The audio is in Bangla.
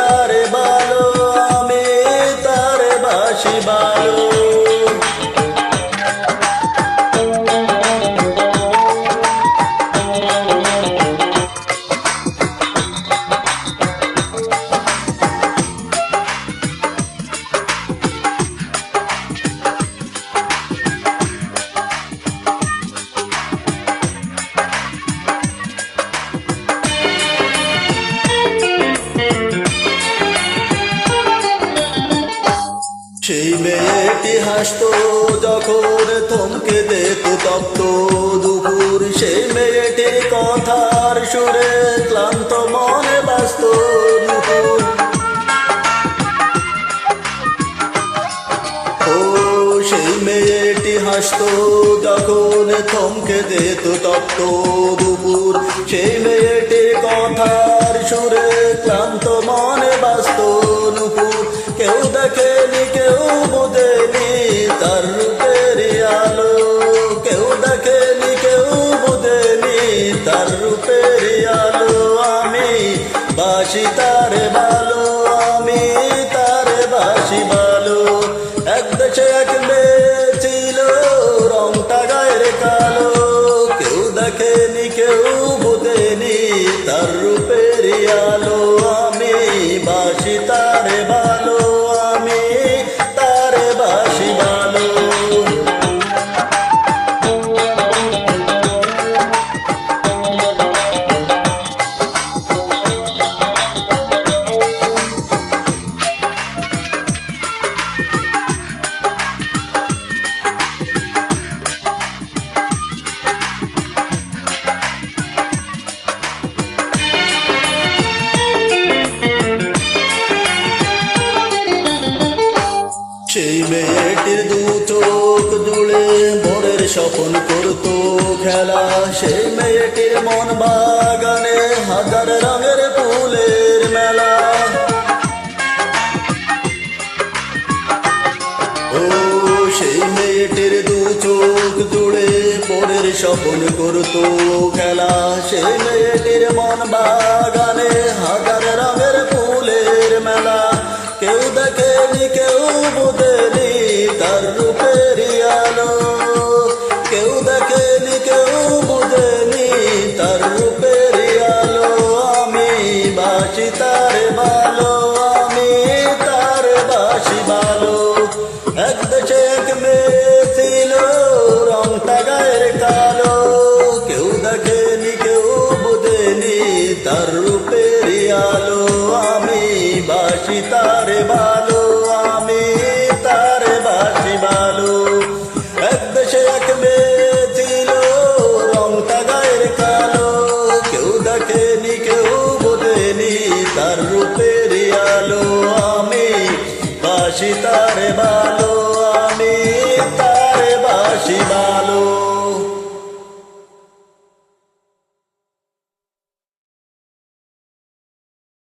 তারে ভালো, আমি তারে বাসি ভালো। সেই মেয়েটি হাসতো যখন থমকে যেত তপ্ত দুপুর, সেই মেয়েটির কথার সুরে ক্লান্ত মনে বাসত দুপুর। ও সেই মেয়েটি হাসতো যখন থমকে যেত তপ্ত দুপুর, সেই মেয়েটির কথার সুরে ক্লান্ত মনে বাসত নুপুর। কেউ দেখেনি কেউ বোঝেনি তার রূপের আলো, কেউ দেখেনি কেউ বোঝেনি তার রূপের আলো। আমি বাসি তারে ভালো, আমি তারে বাসি ভালো। এক দেশে এক মেয়ে ছিল রংটা গায়ের কালো, কেউ দেখেনি কেউ বোঝেনি তার রূপের আলো। আমি বাসি তারে ভালো, আমি তারে বাসি ভালো। সেই মেয়েটির দু চোখ জুড়ে ভোরের স্বপ্ন করতো খেলা, সেই মেয়েটির মন বাগানে হাজার রঙের ফুলের মেলা। ও সেই মেয়েটির দু চোখ জুড়ে ভোরের স্বপ্ন করতো খেলা, সেই মেয়েটির মন বাগানে হাজার রঙের ফুলের মেলা। কেউ দেখেনি কেউ বোঝেনি তার রূপের আলো, কেউ দেখেনি কেউ বোঝেনি তার রূপের আলো। আমি বাসি তারে ভালো, আমি তারে বাসি ভালো। এক দেশে এক মেয়ে ছিল রংটা গায়ের কালো, কেউ দেখেনি কেউ বোঝেনি তার রূপের আলো। আমি বাসি তারে ভালো, আমি তারে বাসি ভালো। এক দেশে এক মেয়ে ছিল রংটা গায়ের কালো, কেউ দেখেনি কেউ বোঝেনি তার রূপের আলো। আমি বাসি তারে ভালো, আমি তারে বাসি ভালো।